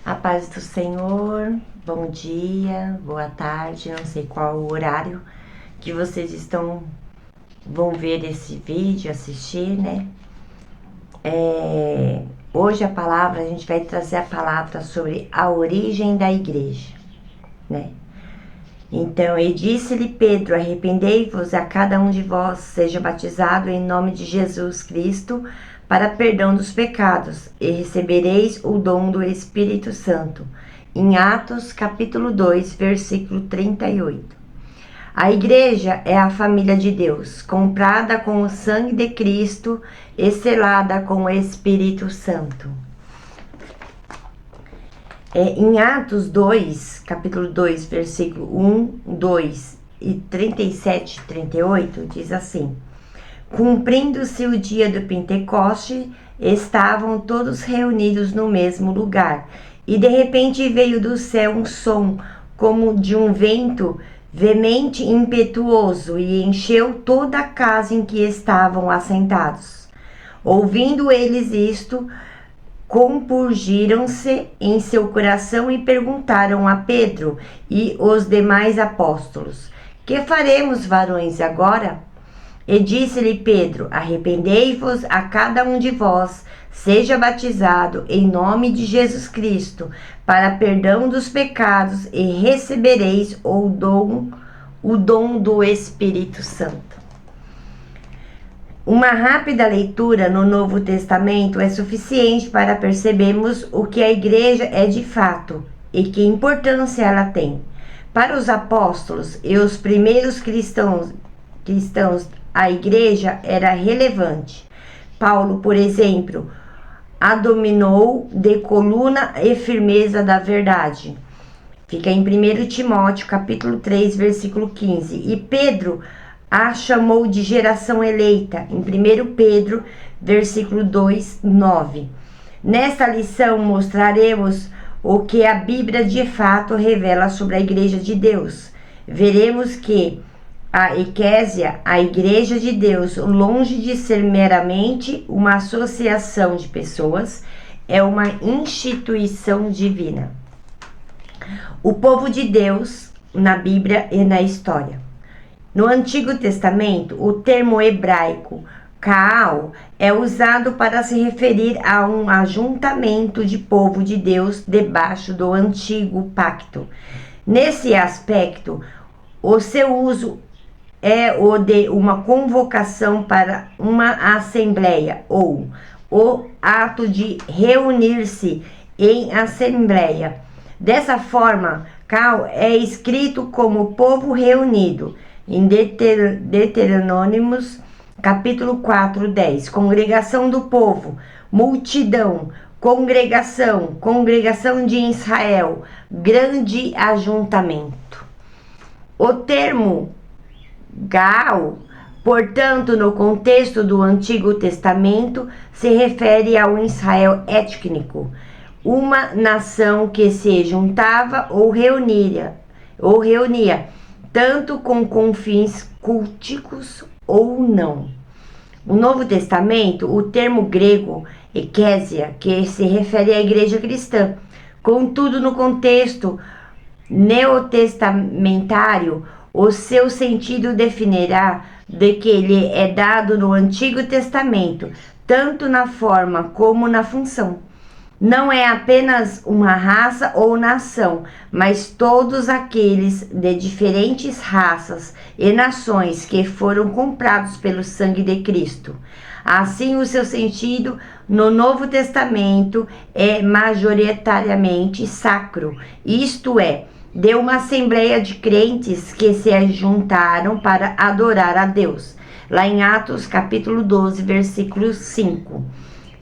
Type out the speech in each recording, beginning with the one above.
A paz do Senhor, bom dia, boa tarde, não sei qual o horário que vocês vão ver esse vídeo, assistir, né? Hoje a gente vai trazer a palavra sobre a origem da igreja, né? Então, e disse-lhe Pedro, arrependei-vos a cada um de vós, seja batizado em nome de Jesus Cristo, para perdão dos pecados, e recebereis o dom do Espírito Santo. Em Atos, capítulo 2, versículo 38. A igreja é a família de Deus, comprada com o sangue de Cristo e selada com o Espírito Santo. Em Atos 2, capítulo 2, versículo 1, 2 e 37 e 38, diz assim: Cumprindo-se o dia do Pentecoste, estavam todos reunidos no mesmo lugar, e de repente veio do céu um som, como de um vento veemente e impetuoso, e encheu toda a casa em que estavam assentados. Ouvindo eles isto, compungiram-se em seu coração e perguntaram a Pedro e os demais apóstolos: Que faremos, varões, agora? E disse-lhe Pedro: Arrependei-vos a cada um de vós, seja batizado em nome de Jesus Cristo, para perdão dos pecados, e recebereis o dom do Espírito Santo. Uma rápida leitura no Novo Testamento é suficiente para percebermos o que a igreja é de fato e que importância ela tem. Para os apóstolos e os primeiros cristãos, a igreja era relevante. Paulo, por exemplo, a dominou de coluna e firmeza da verdade. Fica em 1 Timóteo, capítulo 3, versículo 15. E Pedro a chamou de geração eleita, em 1 Pedro, versículo 2, 9. Nesta lição mostraremos o que a Bíblia de fato revela sobre a Igreja de Deus. Veremos que a eclésia, a Igreja de Deus, longe de ser meramente uma associação de pessoas, é uma instituição divina. O povo de Deus, na Bíblia e na história. No Antigo Testamento, o termo hebraico Kaal é usado para se referir a um ajuntamento de povo de Deus debaixo do Antigo Pacto. Nesse aspecto, o seu uso é o de uma convocação para uma assembleia ou o ato de reunir-se em assembleia. Dessa forma, Kaal é escrito como povo reunido. Em Deuteronômios, capítulo 4, 10. Congregação do povo, multidão, congregação de Israel, grande ajuntamento. O termo Gaal, portanto, no contexto do Antigo Testamento, se refere ao Israel étnico, uma nação que se juntava ou reunia, tanto com fins culticos ou não. No Novo Testamento, o termo grego eclésia, que se refere à igreja cristã. Contudo, no contexto neotestamentário, o seu sentido definirá de que ele é dado no Antigo Testamento, tanto na forma como na função. Não é apenas uma raça ou nação, mas todos aqueles de diferentes raças e nações que foram comprados pelo sangue de Cristo. Assim, o seu sentido no Novo Testamento é majoritariamente sacro, isto é, de uma assembleia de crentes que se juntaram para adorar a Deus. Lá em Atos, capítulo 12, versículos 5,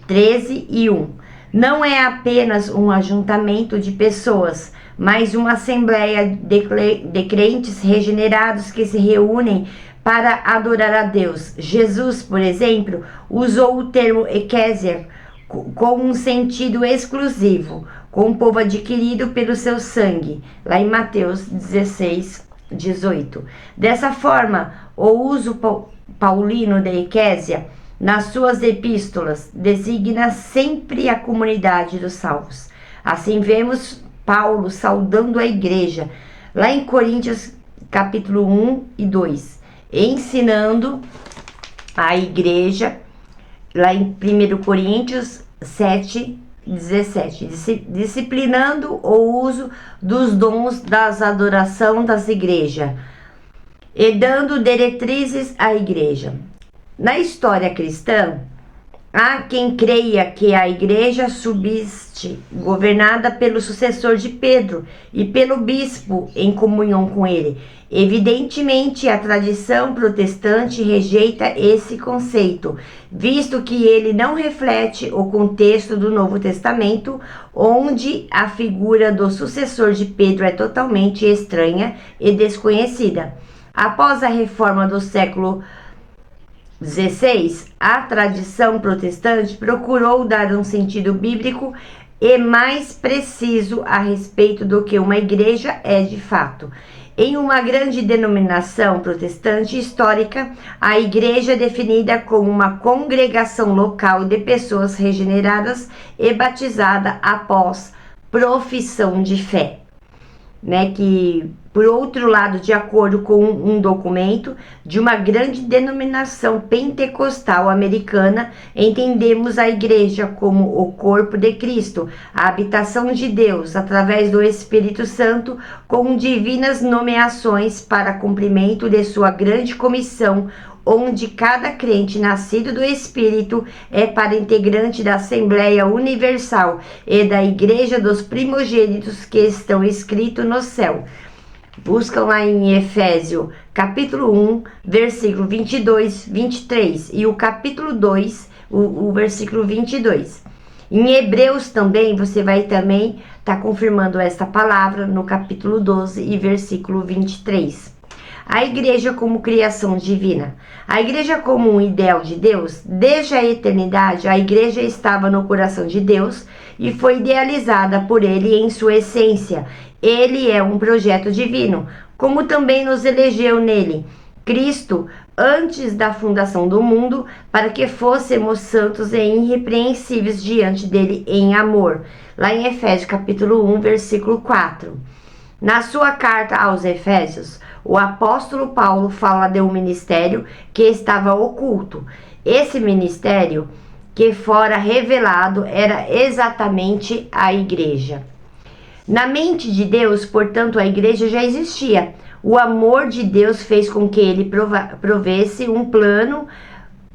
13 e 1. Não é apenas um ajuntamento de pessoas, mas uma assembleia de crentes regenerados que se reúnem para adorar a Deus. Jesus, por exemplo, usou o termo eclésia com um sentido exclusivo, com o povo adquirido pelo seu sangue, lá em Mateus 16, 18. Dessa forma, o uso paulino da eclésia nas suas epístolas designa sempre a comunidade dos salvos. Assim vemos Paulo saudando a igreja, lá em Coríntios capítulo 1 e 2, ensinando a igreja, lá em 1 Coríntios 7, 17, disciplinando o uso dos dons das adoração das igrejas e dando diretrizes à igreja. Na história cristã, há quem creia que a igreja subsiste, governada pelo sucessor de Pedro e pelo bispo em comunhão com ele. Evidentemente, a tradição protestante rejeita esse conceito, visto que ele não reflete o contexto do Novo Testamento, onde a figura do sucessor de Pedro é totalmente estranha e desconhecida. Após a reforma do século 16, a tradição protestante procurou dar um sentido bíblico e mais preciso a respeito do que uma igreja é de fato. Em uma grande denominação protestante histórica, a igreja é definida como uma congregação local de pessoas regeneradas e batizadas após profissão de fé. Que, por outro lado, de acordo com um documento de uma grande denominação pentecostal americana, entendemos a igreja como o corpo de Cristo, a habitação de Deus, através do Espírito Santo, com divinas nomeações para cumprimento de sua grande comissão, onde cada crente nascido do Espírito é para integrante da Assembleia Universal e da Igreja dos Primogênitos que estão escritos no céu. Buscam lá em Efésios, capítulo 1, versículo 22, 23 e o capítulo 2, o versículo 22. Em Hebreus também, você vai também estar confirmando esta palavra no capítulo 12 e versículo 23. A igreja como criação divina. A igreja como um ideal de Deus, desde a eternidade, a igreja estava no coração de Deus e foi idealizada por Ele em sua essência. Ele é um projeto divino, como também nos elegeu nele, Cristo, antes da fundação do mundo, para que fôssemos santos e irrepreensíveis diante dele em amor. Lá em Efésios capítulo 1, versículo 4. Na sua carta aos Efésios, o apóstolo Paulo fala de um ministério que estava oculto. Esse ministério que fora revelado era exatamente a igreja. Na mente de Deus, portanto, a igreja já existia. O amor de Deus fez com que ele provesse um plano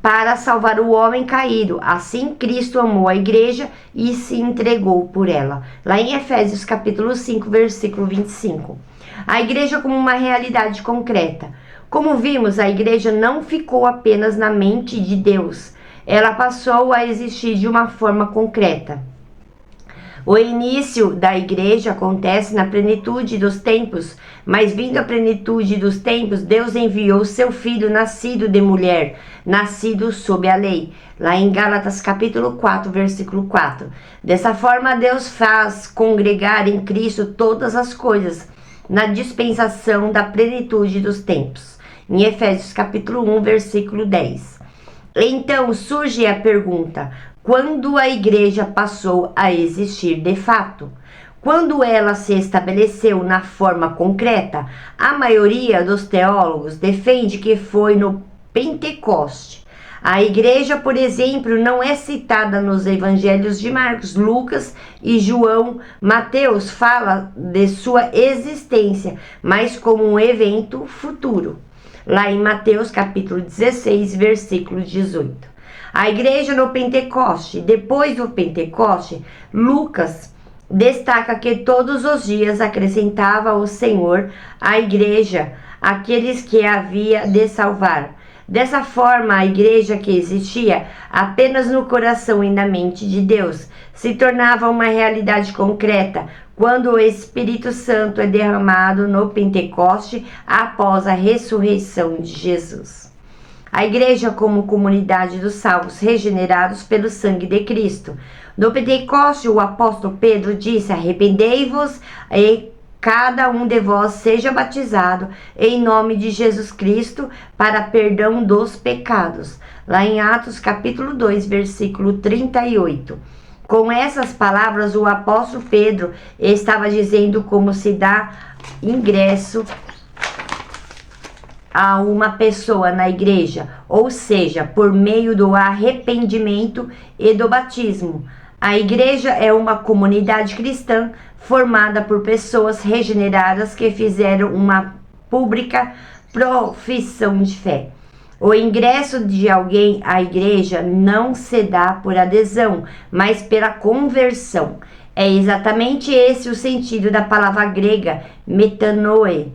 para salvar o homem caído. Assim, Cristo amou a igreja e se entregou por ela. Lá em Efésios capítulo 5, versículo 25. A igreja como uma realidade concreta. Como vimos, a igreja não ficou apenas na mente de Deus. Ela passou a existir de uma forma concreta. O início da igreja acontece na plenitude dos tempos, mas vindo a plenitude dos tempos, Deus enviou seu filho nascido de mulher, nascido sob a lei. Lá em Gálatas capítulo 4, versículo 4. Dessa forma, Deus faz congregar em Cristo todas as coisas, na dispensação da plenitude dos tempos. Em Efésios capítulo 1, versículo 10. Então surge a pergunta: quando a igreja passou a existir de fato? Quando ela se estabeleceu na forma concreta? A maioria dos teólogos defende que foi no Pentecoste. A igreja, por exemplo, não é citada nos evangelhos de Marcos, Lucas e João. Mateus fala de sua existência, mas como um evento futuro. Lá em Mateus capítulo 16, versículo 18. A igreja no Pentecoste. Depois do Pentecoste, Lucas destaca que todos os dias acrescentava o Senhor à igreja aqueles que havia de salvar. Dessa forma, a igreja que existia apenas no coração e na mente de Deus se tornava uma realidade concreta quando o Espírito Santo é derramado no Pentecoste após a ressurreição de Jesus. A igreja como comunidade dos salvos regenerados pelo sangue de Cristo. No Pentecoste, o apóstolo Pedro disse: arrependei-vos e cada um de vós seja batizado em nome de Jesus Cristo para perdão dos pecados. Lá em Atos capítulo 2, versículo 38. Com essas palavras, o apóstolo Pedro estava dizendo como se dá ingresso a uma pessoa na igreja, ou seja, por meio do arrependimento e do batismo. A igreja é uma comunidade cristã formada por pessoas regeneradas que fizeram uma pública profissão de fé. O ingresso de alguém à igreja não se dá por adesão, mas pela conversão. É exatamente esse o sentido da palavra grega metanoe,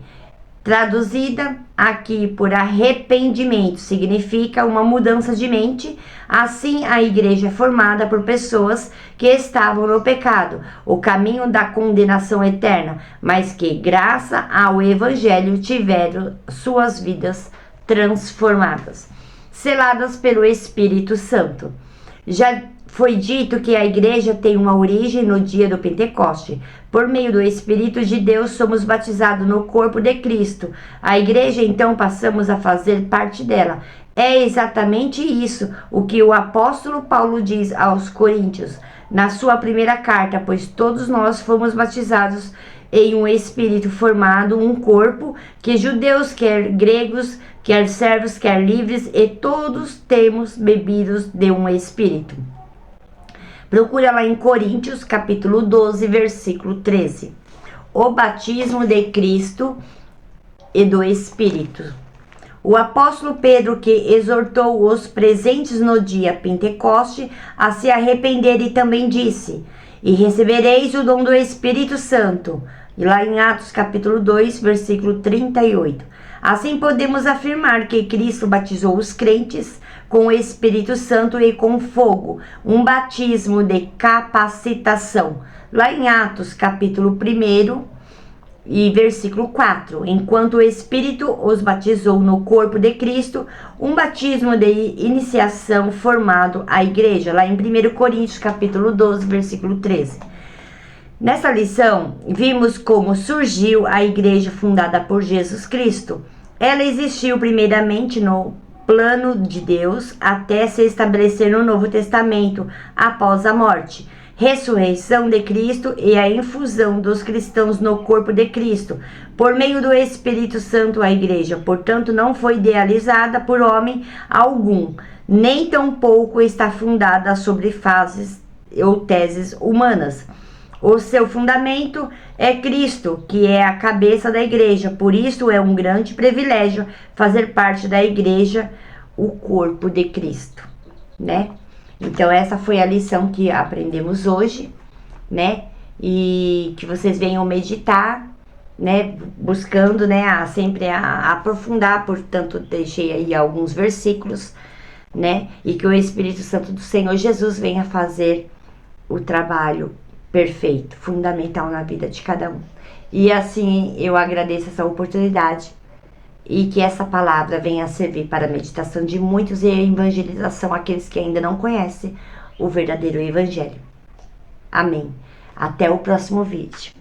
traduzida aqui por arrependimento, significa uma mudança de mente. Assim, a igreja é formada por pessoas que estavam no pecado, o caminho da condenação eterna, mas que, graças ao evangelho, tiveram suas vidas transformadas, seladas pelo Espírito Santo. Já foi dito que a igreja tem uma origem no dia do Pentecoste. Por meio do Espírito de Deus, somos batizados no corpo de Cristo. A igreja, então, passamos a fazer parte dela. É exatamente isso o que o apóstolo Paulo diz aos Coríntios, na sua primeira carta, pois todos nós fomos batizados em um espírito formado, um corpo, que judeus, quer gregos, quer servos, quer livres, e todos temos bebidos de um espírito. Procura lá em Coríntios, capítulo 12, versículo 13. O batismo de Cristo e do Espírito. O apóstolo Pedro, que exortou os presentes no dia Pentecoste a se arrependerem, também disse: e recebereis o dom do Espírito Santo. E lá em Atos capítulo 2, versículo 38. Assim podemos afirmar que Cristo batizou os crentes com o Espírito Santo e com fogo, um batismo de capacitação. Lá em Atos capítulo 1 e versículo 4, enquanto o Espírito os batizou no corpo de Cristo, um batismo de iniciação formado à igreja. Lá em 1 Coríntios capítulo 12, versículo 13. Nessa lição, vimos como surgiu a igreja fundada por Jesus Cristo. Ela existiu primeiramente no plano de Deus até se estabelecer no Novo Testamento, após a morte, ressurreição de Cristo e a infusão dos cristãos no corpo de Cristo, por meio do Espírito Santo. A igreja, portanto, não foi idealizada por homem algum, nem tampouco está fundada sobre fases ou teses humanas. O seu fundamento é Cristo, que é a cabeça da igreja. Por isso é um grande privilégio fazer parte da igreja, o corpo de Cristo, né? Então essa foi a lição que aprendemos hoje, né? E que vocês venham meditar, né? Buscando, né? Sempre a aprofundar. Portanto, deixei aí alguns versículos, né? E que o Espírito Santo do Senhor Jesus venha fazer o trabalho perfeito, fundamental na vida de cada um. E assim eu agradeço essa oportunidade e que essa palavra venha a servir para a meditação de muitos e a evangelização àqueles que ainda não conhecem o verdadeiro evangelho. Amém. Até o próximo vídeo.